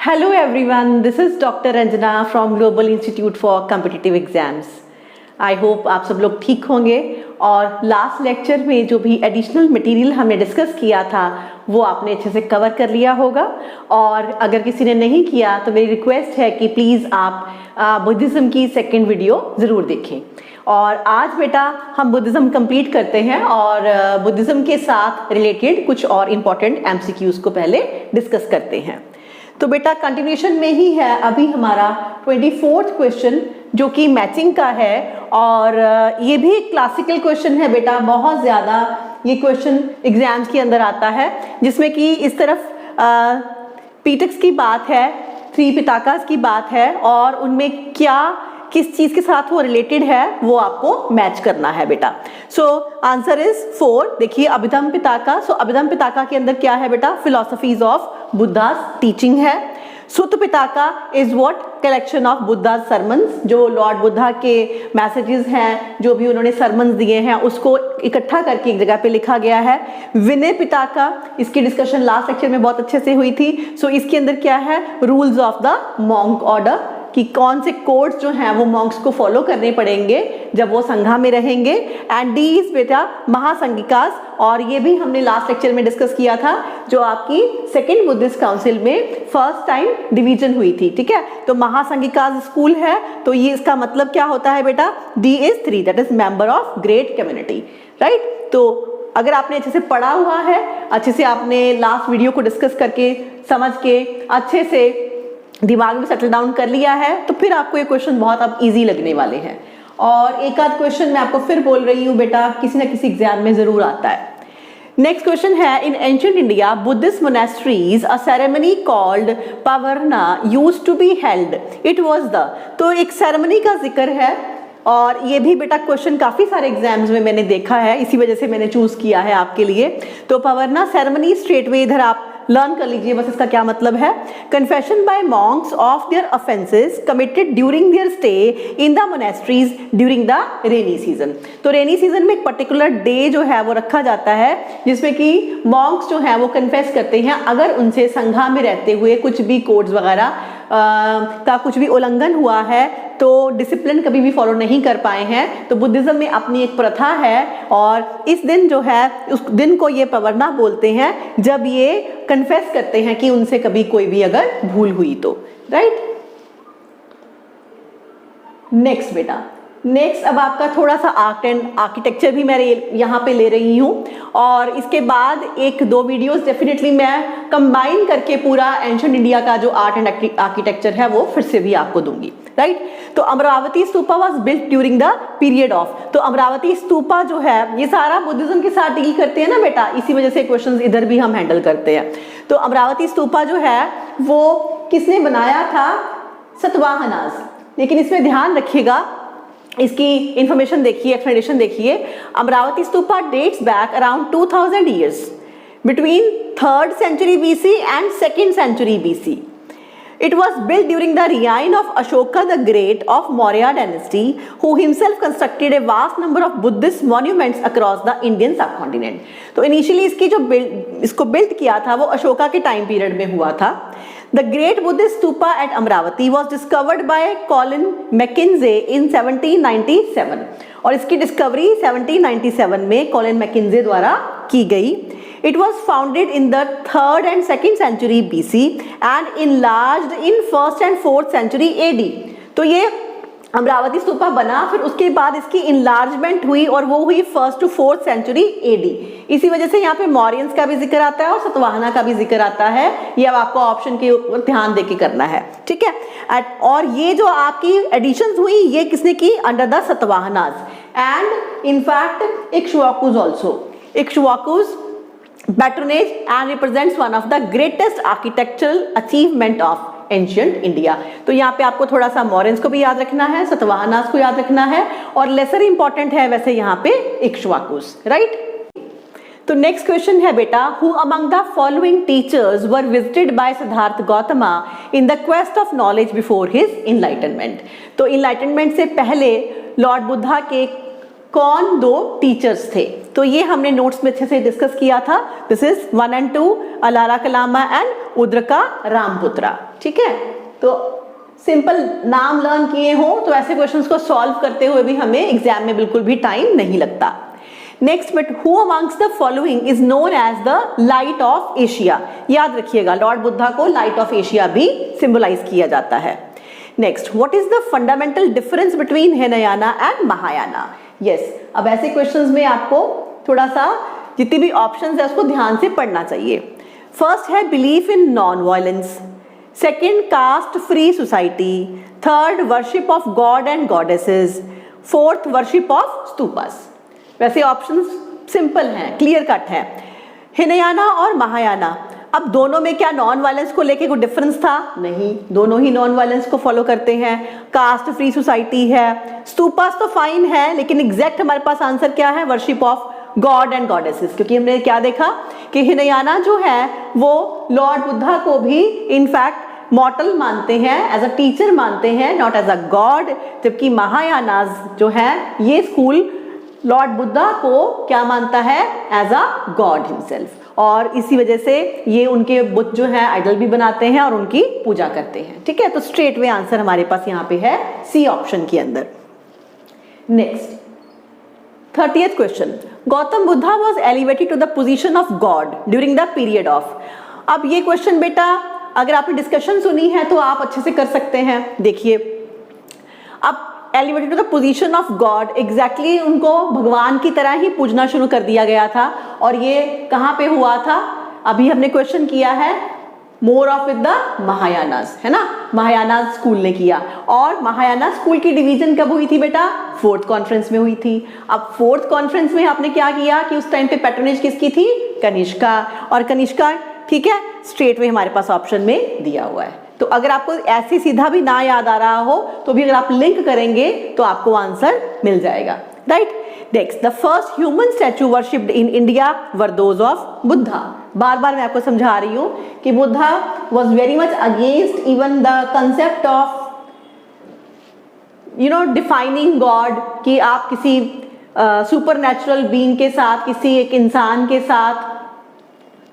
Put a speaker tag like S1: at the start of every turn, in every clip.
S1: Hello everyone, this is Dr. Ranjana from Global Institute for Competitive Exams. I hope आप सब लोग ठीक होंगे और लास्ट लेक्चर में जो भी एडिशनल मटेरियल हमने डिस्कस किया था वो आपने अच्छे से कवर कर लिया होगा। और अगर किसी ने नहीं किया तो मेरी रिक्वेस्ट है कि प्लीज़ आप बुद्धिज़्म की सेकंड वीडियो ज़रूर देखें। और आज बेटा हम बुद्धिज़्म कंप्लीट करते हैं और बुद्धिज़्म के साथ रिलेटेड कुछ और इम्पॉर्टेंट MCQs को पहले डिस्कस करते हैं। तो बेटा कंटिन्यूशन में ही है अभी हमारा 24th क्वेश्चन जो कि मैचिंग का है और ये भी एक क्लासिकल क्वेश्चन है बेटा। बहुत ज़्यादा ये क्वेश्चन एग्जाम्स के अंदर आता है जिसमें कि इस तरफ पीटक्स की बात है, थ्री पिताकास की बात है और उनमें क्या किस चीज़ के साथ वो रिलेटेड है वो आपको मैच करना है बेटा। So answer is 4। देखिए अभिधम पिताका। सो अभिधम पिताका के अंदर क्या है बेटा? फिलोसफीज ऑफ बुद्धास टीचिंग है। Sutta Pitaka is what? Collection of Buddha's sermons, जो लॉर्ड बुद्धा के मैसेजेस हैं, जो भी उन्होंने सरमन्स दिए हैं उसको इकट्ठा करके एक जगह पे लिखा गया है। विनय पिताका, इसकी डिस्कशन लास्ट लेक्चर में बहुत अच्छे से हुई थी। सो इसके अंदर क्या है? Rules of the monk order, कि कौन से कोड्स जो हैं वो मॉन्क्स को फॉलो करने पड़ेंगे जब वो संघा में रहेंगे। एंड डी इज बेटा महासंघिकास, और ये भी हमने लास्ट लेक्चर में डिस्कस किया था जो आपकी सेकेंड बुद्धिस्ट काउंसिल में फर्स्ट टाइम डिवीजन हुई थी। ठीक है, तो महासंघिकास स्कूल है तो ये इसका मतलब क्या होता है बेटा? D is 3, that is member of great community, right. तो अगर आपने अच्छे से पढ़ा हुआ है, अच्छे से आपने लास्ट वीडियो को डिस्कस करके समझ के अच्छे से दिमाग में सेटल डाउन कर लिया है तो फिर आपको ये क्वेश्चन बहुत अब इजी लगने वाले हैं। और एक आध क्वेश्चन मैं आपको फिर बोल रही हूँ बेटा, किसी ना किसी एग्जाम में जरूर आता है। नेक्स्ट क्वेश्चन है, in ancient India Buddhist monasteries a ceremony called Pavarana used to be held, it was the. तो एक सेरेमनी का जिक्र है और ये भी बेटा क्वेश्चन काफ़ी सारे एग्जाम्स में मैंने देखा है, इसी वजह से मैंने चूज किया है आपके लिए। तो पावरना सेरेमनी स्ट्रेट वे इधर आप लर्न कर लीजिए बस इसका क्या मतलब है। Confession by monks of their offences committed during their stay in the monasteries during the rainy season. तो रेनी सीजन में एक पर्टिकुलर डे जो है वो रखा जाता है जिसमें कि मॉन्क्स जो है वो कन्फेस करते हैं अगर उनसे संघा में रहते हुए कुछ भी कोड्स वगैरह का कुछ भी उल्लंघन हुआ है, तो डिसिप्लिन कभी भी फॉलो नहीं कर पाए हैं, तो बुद्धिज्म में अपनी एक प्रथा है और इस दिन जो है उस दिन को ये पावरना बोलते हैं जब ये कन्फेस करते हैं कि उनसे कभी कोई भी अगर भूल हुई तो, राइट। नेक्स्ट बेटा, नेक्स्ट अब आपका थोड़ा सा आर्ट एंड आर्किटेक्चर भी मैं यहाँ पे ले रही हूँ और इसके बाद एक दो वीडियोस डेफिनेटली मैं कंबाइन करके पूरा एंशिएंट इंडिया का जो आर्ट एंड आर्किटेक्चर है वो फिर से भी आपको दूंगी, राइट। तो Amravati stupa was built during the period of. तो अमरावती स्तूपा जो है ये सारा बुद्धिज्म के साथ डील करते हैं ना बेटा, इसी वजह से क्वेश्चंस इधर भी हम हैंडल करते हैं। तो अमरावती स्तूपा जो है वो किसने बनाया था? सतवाहनास। लेकिन इसमें ध्यान रखिएगा, इसकी इंफॉर्मेशन देखिए, एक्सप्लेनेशन देखिए। Amaravati stupa dates back around 2000 years between 3rd century BC and 2nd century BC. It was built during the reign of Ashoka the Great of Maurya dynasty, who himself constructed a vast number of Buddhist monuments across the Indian subcontinent. तो initially इसकी जो इसको build किया था वो अशोका के time period में हुआ था। The Great Buddhist Stupa at Amravati was discovered by Colin Mackenzie in 1797 और इसकी डिस्कवरी 1797 में कॉलिन मैकेंजे द्वारा की गई। It was founded in the 3rd and 2nd century BC and enlarged in 1st and 4th century AD। तो ये अमरावती स्तूपा बना, फिर उसके बाद इसकी इनलार्जमेंट हुई और वो हुई 1st to 4th century AD। इसी वजह से यहाँ पे मौर्यंस का भी जिक्र आता है और सतवाहना का भी जिक्र आता है। ये अब आपको ऑप्शन के ऊपर ध्यान देके करना है, ठीक है। और ये जो आपकी एडिशंस हुई ये किसने की? Under the Satavahanas and in fact Ikshvakus also. Ikshvakus patronage and represents one of the greatest architectural achievement of ancient India. तो यहाँ पे आपको थोड़ा सा मौर्यंस को भी याद रखना है, सतवाहनास को याद रखना है और लेसर इंपॉर्टेंट है वैसे यहाँ पे इक्ष्वाकुस, राइट। तो नेक्स्ट क्वेश्चन है बेटा, who among the following teachers were visited by Siddhartha Gautama in the quest of knowledge before his enlightenment. तो इनलाइटनमेंट से पहले लॉर्ड बुद्धा के कौन दो टीचर्स थे? तो ये हमने नोट्स में अच्छे से डिस्कस किया था। This is 1 and 2 Alara Kalama and Udraka Ramaputra. ठीक है, तो सिंपल नाम लर्न किए हो तो ऐसे क्वेश्चंस को सॉल्व करते हुए भी हमें एग्जाम में बिल्कुल भी टाइम नहीं लगता। Next, but who amongst the following is known as the light of Asia. याद रखिएगा, लॉर्ड बुद्धा को लाइट ऑफ एशिया भी सिंबलाइज किया जाता है। Next, what is the fundamental difference between Hinayana and Mahayana. Yes, अब ऐसे क्वेश्चंस में आपको थोड़ा सा जितनी भी ऑप्शंस है उसको ध्यान से पढ़ना चाहिए। फर्स्ट है belief in non violence, second caste free society, third worship of god and goddesses, fourth worship of stupas. वैसे ऑप्शंस सिंपल हैं, क्लियर कट हैं। हिनयाना और महायाना, अब दोनों में क्या नॉन वायलेंस को लेके कोई डिफरेंस था? नहीं, दोनों ही नॉन वायलेंस को फॉलो करते हैं। कास्ट फ्री सोसाइटी है, स्तूपास तो फाइन है, लेकिन एग्जैक्ट हमारे पास आंसर क्या है? Worship of god and goddesses. क्योंकि हमने क्या देखा कि हिनयाना जो है वो लॉर्ड बुद्धा को भी इनफैक्ट मॉर्टल मानते हैं, एज अ टीचर मानते हैं, नॉट एज अ गॉड। जबकि महायानाज जो है ये स्कूल लॉर्ड बुद्धा को क्या मानता है? As a god himself. और इसी वजह से ये उनके बुद्ध जो है आइडल भी बनाते हैं और उनकी पूजा करते हैं। ठीक है, तो स्ट्रेट वे आंसर हमारे पास यहाँ पे है सी ऑप्शन के अंदर। Next, 30th question, Gautam Buddha was elevated to the position of god during the period of. अब ये क्वेश्चन बेटा अगर आपने डिस्कशन सुनी है तो आप अच्छे से कर सकते हैं। देखिए, अब elevated to the position of god, exactly उनको भगवान की तरह ही पूजना शुरू कर दिया गया था। और ये कहाँ पे हुआ था? अभी हमने क्वेश्चन किया है मोर ऑफ विद द महायानास, है ना, महायाना स्कूल ने किया। और महायाना स्कूल की डिवीजन कब हुई थी बेटा? 4th कॉन्फ्रेंस में हुई थी। अब 4th कॉन्फ्रेंस में आपने क्या किया कि उस टाइम पे पैट्रोनेज किसकी थी? कनिष्का। और कनिष्का, ठीक है, स्ट्रेट वे हमारे पास ऑप्शन में दिया हुआ है। तो अगर आपको ऐसे सीधा भी ना याद आ रहा हो तो भी अगर आप लिंक करेंगे तो आपको आंसर मिल जाएगा, right. Next, the first human statue worshipped in India were those of Buddha. बार बार मैं आपको समझा रही हूं कि Buddha was very much against even the concept of defining God, कि आप किसी सुपर नेचुरल बीइंग के साथ, किसी एक इंसान के साथ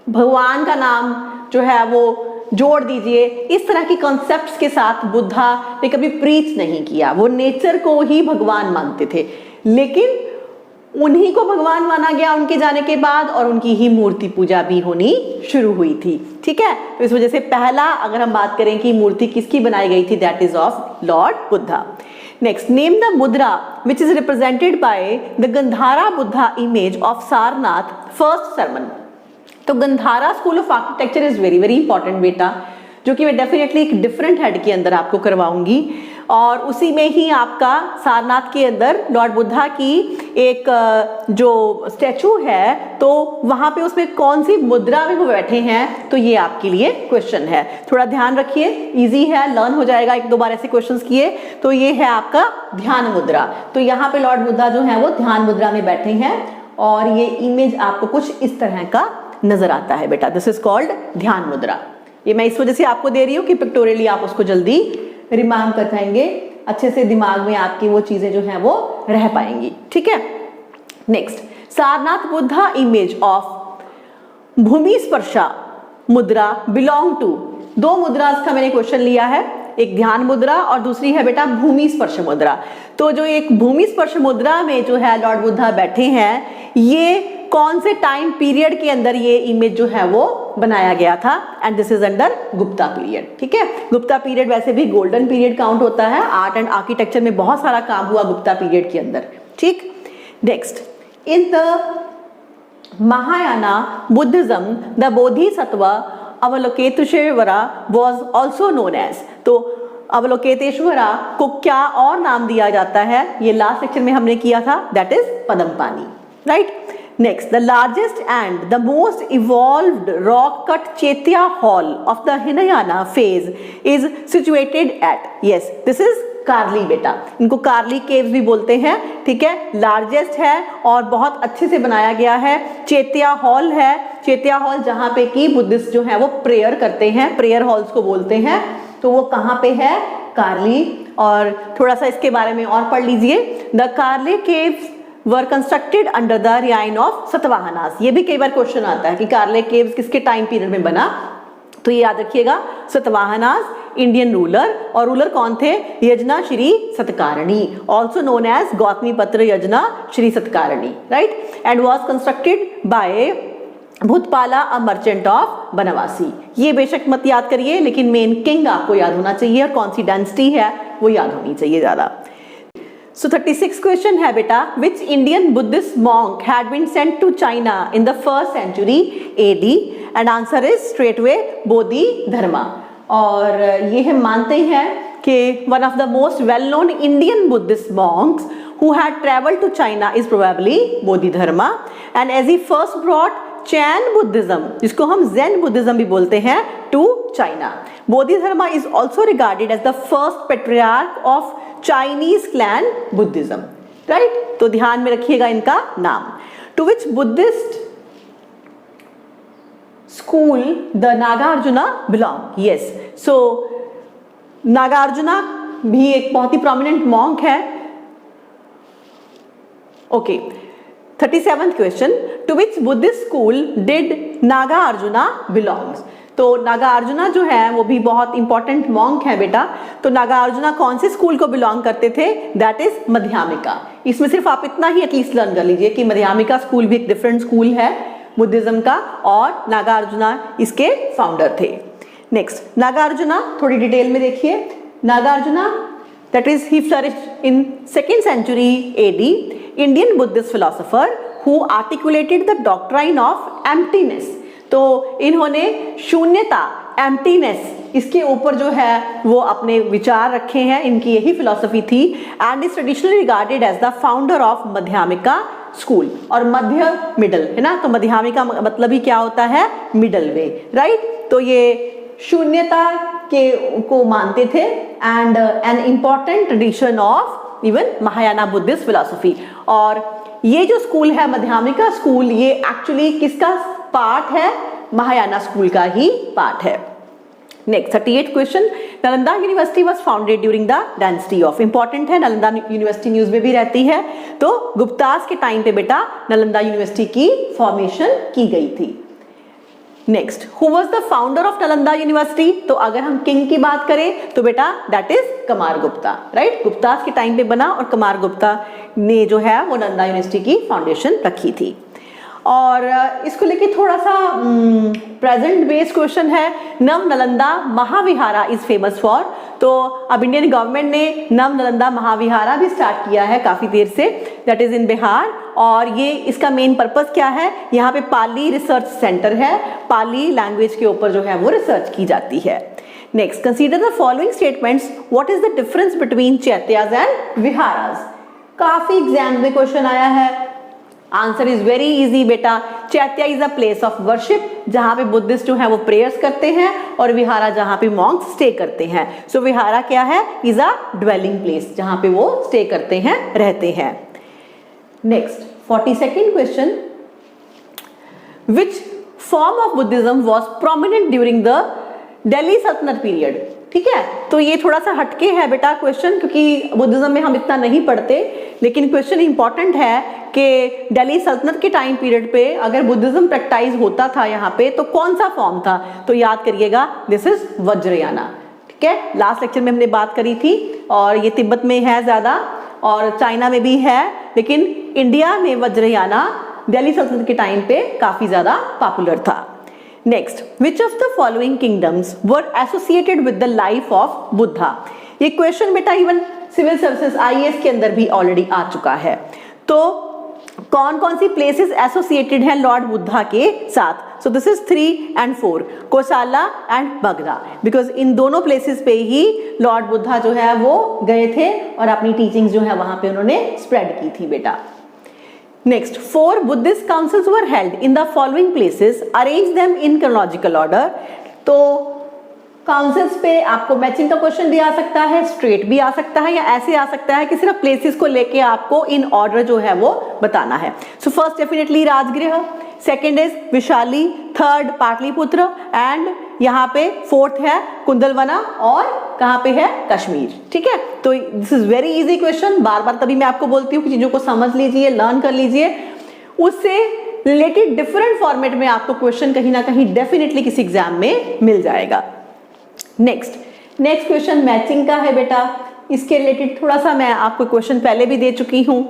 S1: भगवान का नाम जो है वो जोड़ दीजिए। इस तरह की कॉन्सेप्ट्स के साथ बुद्धा ने कभी प्रीच नहीं किया। वो नेचर को ही भगवान मानते थे, लेकिन उन्हीं को भगवान माना गया उनके जाने के बाद, और उनकी ही मूर्ति पूजा भी होनी शुरू हुई थी। ठीक है, तो इस वजह से पहला अगर हम बात करें कि मूर्ति किसकी बनाई गई थी, that is of lord Buddha. Next, name the mudra which is represented by the Gandhara Buddha image of Sarnath first sermon. तो Gandhara school of architecture is very very important बेटा, जो कि मैं डेफिनेटली एक डिफरेंट हेड के अंदर आपको करवाऊंगी। और उसी में ही आपका सारनाथ के अंदर लॉर्ड बुद्धा की एक जो स्टैचू है, तो वहां पे उसमें कौन सी मुद्रा में वो बैठे हैं, तो ये आपके लिए क्वेश्चन है। थोड़ा ध्यान रखिए, इजी है, लर्न हो जाएगा एक दो बार ऐसे क्वेश्चंस किए। तो ये है आपका ध्यान मुद्रा। तो यहाँ पे लॉर्ड बुद्धा जो है वो ध्यान मुद्रा में बैठे हैं और ये इमेज आपको कुछ इस तरह का नजर आता है बेटा। दिस इज कॉल्ड ध्यान मुद्रा। ये मैं इस वजह से आपको दे रही हूँ कि पिक्टोरियली आप उसको जल्दी रिमार्क कर पाएंगे, अच्छे से दिमाग में आपकी वो चीजें जो हैं वो रह पाएंगी। ठीक है, next, Sarnath Buddha image of Bhumi Sparsha mudra belong to. दो मुद्रा का मैंने क्वेश्चन लिया है, एक ध्यान मुद्रा और दूसरी है बेटा भूमि स्पर्श मुद्रा। तो जो एक भूमि स्पर्श मुद्रा में जो है लॉर्ड बुद्धा बैठे हैं, ये कौन से टाइम पीरियड के अंदर ये इमेज जो है वो बनाया गया था? And this is under Gupta period. ठीक है, गुप्ता पीरियड वैसे भी गोल्डन पीरियड काउंट होता है। आर्ट एंड आर्किटेक्चर में बहुत सारा काम हुआ गुप्ता पीरियड के अंदर। ठीक, next, in the Mahayana Buddhism the Bodhisattva Avalokiteshvara was also known as. तो अवलोकेतेश्वरा को क्या और नाम दिया जाता है? ये लास्ट लेक्चर में हमने किया था, that is Padmapani, right. Next, the largest and the most evolved rock-cut Chaitya Hall of the Hinayana phase is situated at, yes, this is कार्ली बेटा, इनको कार्ली केव्स भी बोलते हैं। ठीक है, लार्जेस्ट है और बहुत अच्छे से बनाया गया है। चैत्या हॉल है, चैत्या हॉल जहाँ पे कि बुद्धिस्ट जो है वो प्रेयर करते हैं, प्रेयर हॉल्स को बोलते हैं। तो वो कहाँ पे है? कार्ली। और थोड़ा सा इसके बारे में और पढ़ लीजिए। The Karli caves were constructed under the reign of Satavahanas. ये भी कई बार क्वेश्चन आता है कि कार्ले केव्स किसके टाइम पीरियड में बना, तो ये याद रखिएगा सतवाहनास इंडियन रूलर, और रूलर कौन थे, Yajna Shri Satakarni, also known as Gautamiputra Yajna Shri Satakarni, right, and was constructed by Bhutapala a merchant of Banavasi. ये बेशक मत याद करिए, लेकिन मेन किंग आपको याद होना चाहिए और कौन सी डायनेस्टी है वो याद होनी चाहिए ज्यादा। So 36 क्वेश्चन है बेटा, which Indian Buddhist monk had been sent to China in the 1st century AD, and answer is straightway Bodhidharma. और ये हम मानते हैं कि one of the most well known Indian Buddhist monks who had traveled to China is probably Bodhidharma, and as he first brought Chan Buddhism, जिसको हम Zen Buddhism भी बोलते हैं, to China. Bodhidharma is also regarded as the first patriarch of Chinese clan Buddhism, right? तो ध्यान में रखिएगा इनका नाम। To which Buddhist school the Nagarjuna belong? Yes, so Nagarjuna भी एक बहुत ही prominent monk है। Okay, 37th question, to which Buddhist school did Nagarjuna belongs? तो नागार्जुना जो है वो भी बहुत इंपॉर्टेंट मॉन्क है बेटा। तो नागार्जुना कौन से स्कूल को बिलोंग करते थे, दैट इज मध्यमिका। इसमें सिर्फ आप इतना ही एटलीस्ट लर्न कर लीजिए कि मध्यमिका स्कूल भी एक डिफरेंट स्कूल है बुद्धिज्म का, और नागार्जुना इसके फाउंडर थे। नेक्स्ट, नागार्जुना थोड़ी डिटेल में देखिए। Nagarjuna that is he flourished in 2nd century AD, Indian Buddhist philosopher who articulated the doctrine of emptiness. तो इन्होंने शून्यता, एम्प्टीनेस, इसके ऊपर जो है वो अपने विचार रखे हैं, इनकी यही फिलॉसफी थी, and is traditionally regarded as the founder of Madhyamika school. और मध्य मिडल है ना, तो मध्यमिका मतलब ही क्या होता है, मिडल वे, राइट। तो ये शून्यता के को मानते थे, and an important tradition of even Mahayana Buddhist philosophy. और ये जो स्कूल है मध्यमिका स्कूल, ये एक्चुअली किसका पार्ट है, महायाना स्कूल का ही पार्ट है। Next 38 question, Nalanda university was founded during the dynasty of, important है, नालंदा यूनिवर्सिटी न्यूज में भी रहती है। तो गुप्तास के टाइम पे बेटा नालंदा यूनिवर्सिटी की फॉर्मेशन की गई थी। Next, who was the founder of Nalanda university? तो अगर हम किंग की बात करें तो बेटा that is Kumar Gupta, right. Guptas के टाइम पे बना और कमार गुप्ता ने जो है वो नालंदा यूनिवर्सिटी की फाउंडेशन रखी थी। और इसको लेके थोड़ा सा प्रेजेंट बेस्ड क्वेश्चन है, नव Nalanda Mahavihara is famous for. तो अब इंडियन गवर्नमेंट ने नव नालंदा महाविहारा भी स्टार्ट किया है काफी देर से, दैट इज इन बिहार। और ये इसका मेन पर्पस क्या है, यहाँ पे पाली रिसर्च सेंटर है, पाली लैंग्वेज के ऊपर जो है वो रिसर्च की जाती है। Next, consider the following statements, what is the difference between Chaityas and Viharas? काफी एग्जाम में क्वेश्चन आया है। आंसर इज वेरी इजी बेटा, chaitya is a place of worship, जहां पे बुद्धिस्ट जो है वो प्रेयर्स करते हैं, और विहारा जहां पे मॉन्क्स स्टे करते हैं। सो विहारा क्या है, इज अ ड्वेलिंग प्लेस, जहां पे वो स्टे करते हैं, रहते हैं। Next 42nd question, which form of Buddhism was prominent during the Delhi सल्तनत पीरियड? ठीक है, तो ये थोड़ा सा हटके है बेटा क्वेश्चन, क्योंकि बुद्धिज्म में हम इतना नहीं पढ़ते, लेकिन क्वेश्चन इंपॉर्टेंट है कि दिल्ली सल्तनत के टाइम पीरियड पे अगर बुद्धिज्म प्रैक्टाइज होता था यहाँ पे, तो कौन सा फॉर्म था? तो याद करिएगा, दिस इज वज्रयाना। ठीक है, लास्ट लेक्चर में हमने बात करी थी, और ये तिब्बत में है ज्यादा और चाइना में भी है, लेकिन इंडिया में वज्रयाना दिल्ली सल्तनत के टाइम पे काफी ज्यादा पॉपुलर था। Next, which of the following kingdoms were associated with the life of Buddha? ये क्वेश्चन बेटा इवन सिविल सर्विसेज IAS के अंदर भी ऑलरेडी आ चुका है। तो कौन कौन सी प्लेसेस एसोसिएटेड हैं लॉर्ड बुद्धा के साथ? So this is 3 and 4, Kosala and Bagra, because in दोनों प्लेसेस पे ही लॉर्ड बुद्धा जो है वो गए थे और अपनी टीचिंग्स जो है वहां पे उन्होंने स्प्रेड की थी बेटा। Next, 4 Buddhist councils were held in the following places, arrange them in chronological order. तो काउंसिल्स पे आपको मैचिंग का क्वेश्चन भी आ सकता है, स्ट्रेट भी आ सकता है, या ऐसे आ सकता है कि सिर्फ प्लेसेस को लेके आपको इन ऑर्डर जो है वो बताना है। So first definitely Rajgriha, second is Vaishali, third Pataliputra, and यहाँ पे फोर्थ है कुंदलवना और कहाँ पे है? कश्मीर। ठीक है, तो this is very easy question. बार बार तभी मैं आपको बोलती हूँ कि चीजों को समझ लीजिए, लर्न कर लीजिए, उससे रिलेटेड डिफरेंट फॉर्मेट में आपको क्वेश्चन कहीं ना कहीं डेफिनेटली किसी एग्जाम में मिल जाएगा। नेक्स्ट क्वेश्चन मैचिंग का है बेटा। इसके रिलेटेड थोड़ा सा मैं आपको क्वेश्चन पहले भी दे चुकी हूँ।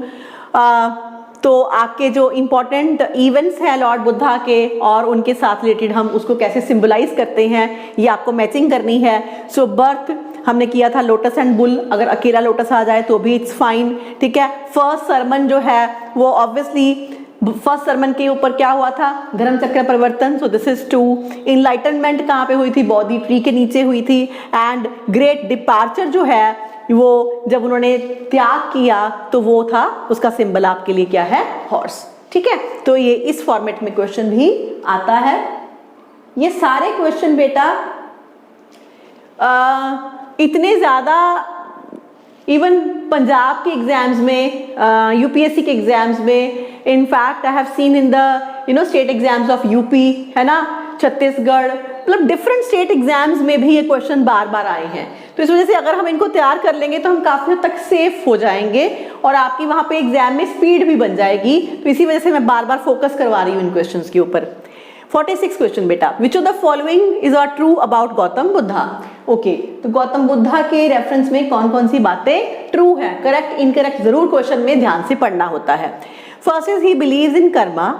S1: तो आपके जो इंपॉर्टेंट इवेंट्स हैं लॉर्ड बुद्धा के और उनके साथ रिलेटेड हम उसको कैसे सिंबलाइज करते हैं, ये आपको मैचिंग करनी है। सो बर्थ हमने किया था लोटस एंड बुल, अगर अकेला लोटस आ जाए तो भी इट्स फाइन। ठीक है, फर्स्ट सरमन जो है वो ऑब्वियसली फर्स्ट सरमन के ऊपर क्या हुआ था? धर्म चक्र परिवर्तन। सो दिस इज 2। इनलाइटनमेंट कहाँ पे हुई थी? बोधि ट्री के नीचे हुई थी। एंड ग्रेट डिपार्चर जो है वो जब उन्होंने त्याग किया तो वो था, उसका सिंबल आपके लिए क्या है? हॉर्स। ठीक है, तो ये इस फॉर्मेट में क्वेश्चन भी आता है। ये सारे क्वेश्चन बेटा इतने ज्यादा इवन पंजाब के एग्जाम्स में, यूपीएससी के एग्जाम्स में, in fact I have seen in the state exams of UP, है ना, छत्तीसगढ़, मतलब डिफरेंट स्टेट एग्जाम्स में भी ये क्वेश्चन बार बार आए हैं। तो इस वजह से अगर हम इनको तैयार कर लेंगे तो हम काफी हद तक सेफ हो जाएंगे और आपकी वहां पे एग्जाम में स्पीड भी बन जाएगी। तो इसी वजह से मैं बार बार फोकस करवा रही हूँ इन क्वेश्चंस के ऊपर। 46 क्वेश्चन बेटा, which of the following is are true about Gautam Buddha? Okay, तो गौतम बुद्धा के रेफरेंस में कौन कौन सी बातें ट्रू है? करेक्ट इनकरेक्ट जरूर क्वेश्चन में ध्यान से पढ़ना होता है। First is he believes in karma,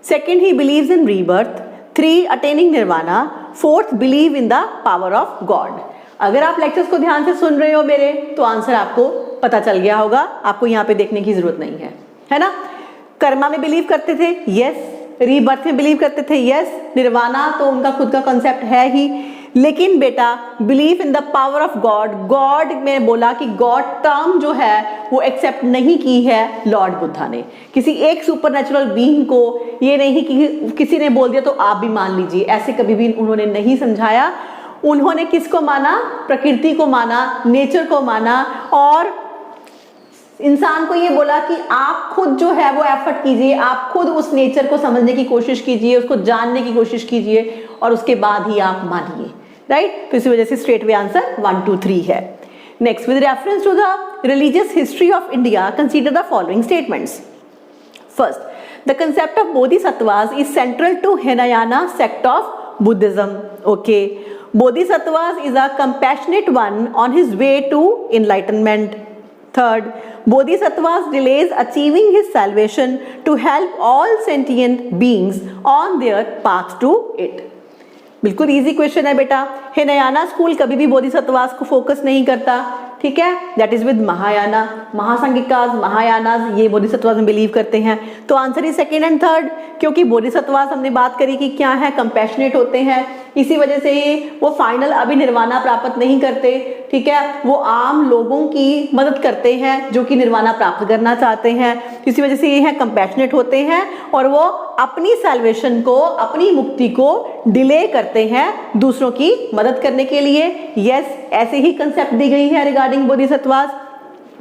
S1: second he believes in rebirth, 3 attaining nirvana, 4th believe in the power of God. अगर आप लेक्चर्स को ध्यान से सुन रहे हो मेरे तो आंसर आपको पता चल गया होगा, आपको यहाँ पे देखने की जरूरत नहीं है ना। कर्मा में बिलीव करते थे, यस। रीबर्थ में बिलीव करते थे, यस। निर्वाणा तो उनका खुद का कॉन्सेप्ट है ही, लेकिन बेटा believe in the power of God, God में बोला कि गॉड टर्म जो है वो एक्सेप्ट नहीं की है लॉर्ड बुद्धा ने। किसी एक सुपरनेचुरल बीइंग को ये नहीं कि किसी ने बोल दिया तो आप भी मान लीजिए, ऐसे कभी भी उन्होंने नहीं समझाया। उन्होंने किसको माना? प्रकृति को माना, नेचर को माना, और इंसान को ये बोला कि आप खुद जो है वो एफर्ट कीजिए, आप खुद उस नेचर को समझने की कोशिश कीजिए, उसको जानने की कोशिश कीजिए और उसके बाद ही आप मानिए। राइट, तो इसी वजह से स्ट्रेट वे आंसर 1 2 3 है। Next, with reference to the religious history of India consider the following statements. First, the concept of Bodhisattvas is central to Hinayana sect of Buddhism. Okay, Bodhisattvas is a compassionate one on his way to enlightenment. Third, Bodhisattvas delays achieving his salvation to help all sentient beings on their path to it. बिल्कुल easy question है बेटा। Hinayana school कभी भी बोधिसत्वास को focus नहीं करता, ठीक है, दैट इज विद महायाना। महासांगिकास, महायानास ये बोधिसत्वास में बिलीव करते हैं। तो answer is second and third, क्योंकि बोधिसत्वास हमने बात करी कि क्या है, कंपैशनेट होते हैं, इसी वजह से वो फाइनल अभी निर्वाणा प्राप्त नहीं करते, ठीक है, वो आम लोगों की मदद करते हैं जो कि निर्वाणा प्राप्त करना चाहते हैं। इसी वजह से ये है कंपैशनेट होते हैं और वो अपनी सैल्वेशन को, अपनी मुक्ति को डिले करते हैं दूसरों की मदद करने के लिए। यस, ऐसे ही कंसेप्ट दी गई है रिगार्डिंग बोधिसत्वास।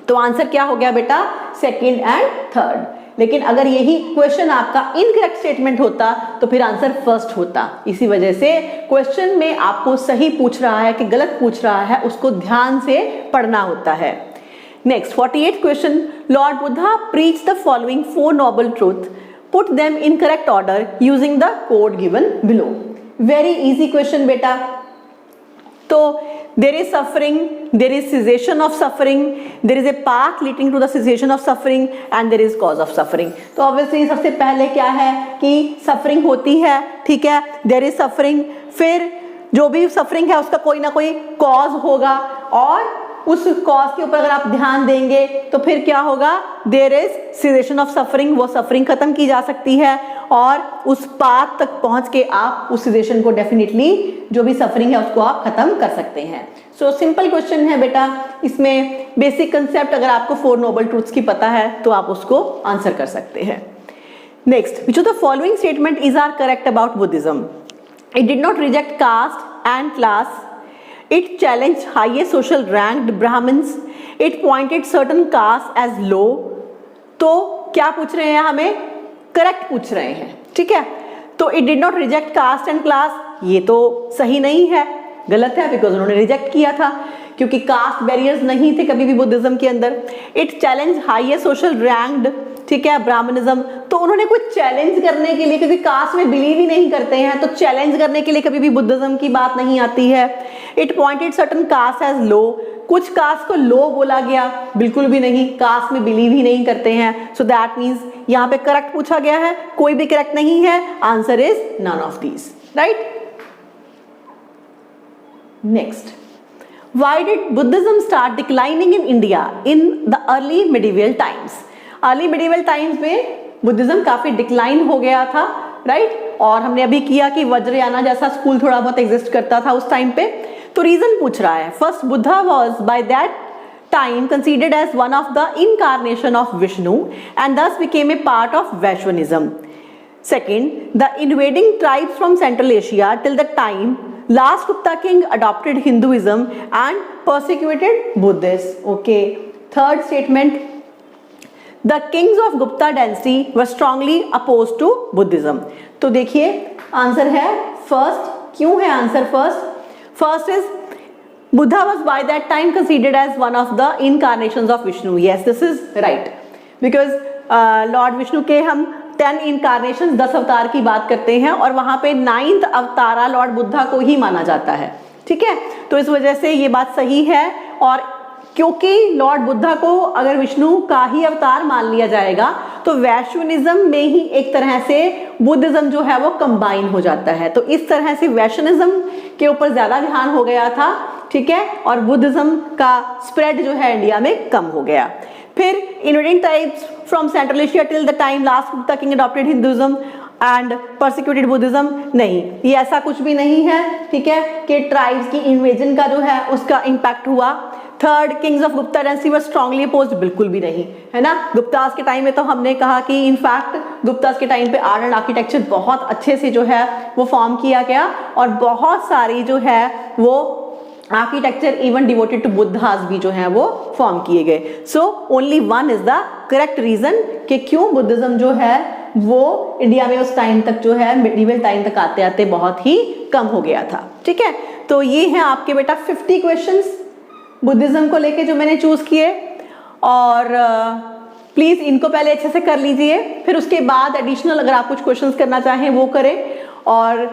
S1: तो आंसर क्या हो गया बेटा? Second and third. लेकिन अगर यही क्वेश्चन आपका इनकरेक्ट स्टेटमेंट होता तो फिर आंसर फर्स्ट होता। इसी वजह से क्वेश्चन में आपको सही पूछ रहा है कि गलत पूछ रहा है, उसको ध्यान से पढ़ना होता है। Next 48 question, Lord Buddha preach the following 4 noble truth, put them in correct order using the code given below. Very easy question बेटा। तो there is suffering, there is cessation of suffering, there is a path leading to the cessation of suffering and there is cause of suffering। तो obviously सबसे पहले क्या है कि suffering होती है, ठीक है, there is suffering, फिर जो भी suffering है उसका कोई ना कोई cause होगा और उस कॉज के ऊपर अगर आप ध्यान देंगे तो फिर क्या होगा? There is cessation of suffering, वो सफरिंग खत्म की जा सकती है और उस पाथ तक पहुंच के आप उस सीजेशन को डेफिनेटली, जो भी सफरिंग है उसको आप खत्म कर सकते हैं। सो सिंपल क्वेश्चन है बेटा। इसमें बेसिक कंसेप्ट अगर आपको 4 नोबल ट्रूथ्स की पता है तो आप उसको आंसर कर सकते हैं। Next, which of the following statement is are correct about Buddhism? It did not reject caste and class, it challenged highest social ranked Brahmins, it pointed certain caste as low। तो क्या पूछ रहे हैं? हमें correct पूछ रहे हैं, ठीक है। तो it did not reject caste and class, ये तो सही नहीं है, गलत है, बिकॉज उन्होंने रिजेक्ट किया था। क्योंकि कास्ट बैरियर्स नहीं थे कभी भी बुद्धिज्म के अंदर। It challenge highest social ranked, ठीक है, ब्राह्मणिज्म। तो उन्होंने कुछ चैलेंज करने के लिए, क्योंकि कास्ट में बिलीव ही नहीं करते हैं, तो चैलेंज करने के लिए कभी भी बुद्धिज्म की बात नहीं आती है। It pointed certain caste as low, कुछ कास्ट को लो बोला गया, बिल्कुल भी नहीं, कास्ट में बिलीव ही नहीं करते हैं। सो दैट मीन्स यहाँ पे करेक्ट पूछा गया है, कोई भी करेक्ट नहीं है, answer is none of these, right. Next, why did Buddhism start declining in India in the early medieval times? Early medieval times में बुद्धिज्म काफी डिक्लाइन हो गया था, राइट। और हमने अभी किया कि वज्रयाना जैसा स्कूल थोड़ा बहुत एग्जिस्ट करता था उस टाइम पे। तो रीजन पूछ रहा है, first Buddha was by that time considered as one of the incarnation of Vishnu and thus became a part of Vaishnavism. Second, the invading tribes from Central Asia till the time last Gupta king adopted Hinduism and persecuted Buddhists. Okay. Third statement, the kings of Gupta dynasty were strongly opposed to Buddhism. तो देखिए answer है first. क्यों है answer first? First is Buddha was by that time considered as one of the incarnations of Vishnu. Yes, this is right. Because Lord Vishnu के हम 10 incarnations 10 अवतार की बात करते हैं और वहाँ पे 9th अवतारा लॉर्ड बुद्धा को ही माना जाता है, ठीक है। तो इस वजह से ये बात सही है। और क्योंकि लॉर्ड बुद्धा को अगर विष्णु का ही अवतार मान लिया जाएगा तो वैष्णविज्म में ही एक तरह से बुद्धिज्म जो है वो कंबाइन हो जाता है। तो इस तरह से वैष्णविज्म के ऊपर ज्यादा ध्यान हो गया था, ठीक है, और बुद्धिज्म का स्प्रेड जो है इंडिया में कम हो गया। फिर invading tribes from central Asia till the time last Gupta king adopted Hinduism and persecuted Buddhism, नहीं, ये ऐसा कुछ भी नहीं है, ठीक है, कि ट्राइब्स की इन्वेजन का जो है उसका इम्पैक्ट हुआ। Third, Kings of Gupta dynasty were strongly opposed, बिल्कुल भी नहीं, है ना। गुप्तास के टाइम में तो हमने कहा कि इनफैक्ट गुप्तास के टाइम पे आर्ट एंड आर्किटेक्चर बहुत अच्छे से जो है वो फॉर्म किया गया और बहुत सारी जो है वो architecture even devoted to Buddhas भी जो है वो फॉर्म किए गए। So only one is the correct reason कि क्यों बुद्धिज्म जो है वो इंडिया में उस टाइम तक जो है मिडिवल टाइम तक आते आते बहुत ही कम हो गया था, ठीक है। तो ये है आपके बेटा 50 क्वेश्चंस बुद्धिज्म को लेके जो मैंने चूज किए, और प्लीज इनको पहले अच्छे से कर लीजिए, फिर उसके बाद एडिशनल अगर आप कुछ क्वेश्चंस करना चाहें वो करें। और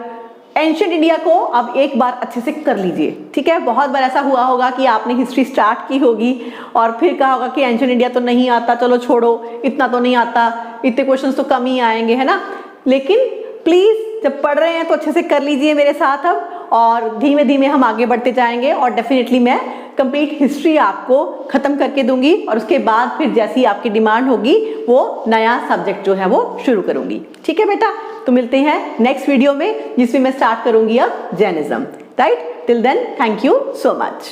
S1: एंशिएंट इंडिया को अब एक बार अच्छे से कर लीजिए, ठीक है। बहुत बार ऐसा हुआ होगा कि आपने हिस्ट्री स्टार्ट की होगी और फिर कहा होगा कि एंशिएंट इंडिया तो नहीं आता, चलो छोड़ो, इतना तो नहीं आता, इतने क्वेश्चंस तो कम ही आएंगे, है ना। लेकिन प्लीज जब पढ़ रहे हैं तो अच्छे से कर लीजिए मेरे साथ अब, और धीमे धीमे हम आगे बढ़ते जाएंगे और डेफिनेटली मैं कंप्लीट हिस्ट्री आपको खत्म करके दूंगी और उसके बाद फिर जैसी आपकी डिमांड होगी वो नया सब्जेक्ट जो है वो शुरू करूंगी, ठीक है बेटा। तो मिलते हैं नेक्स्ट वीडियो में जिसमें मैं स्टार्ट करूंगी अब Jainism, right. Till then thank you so much.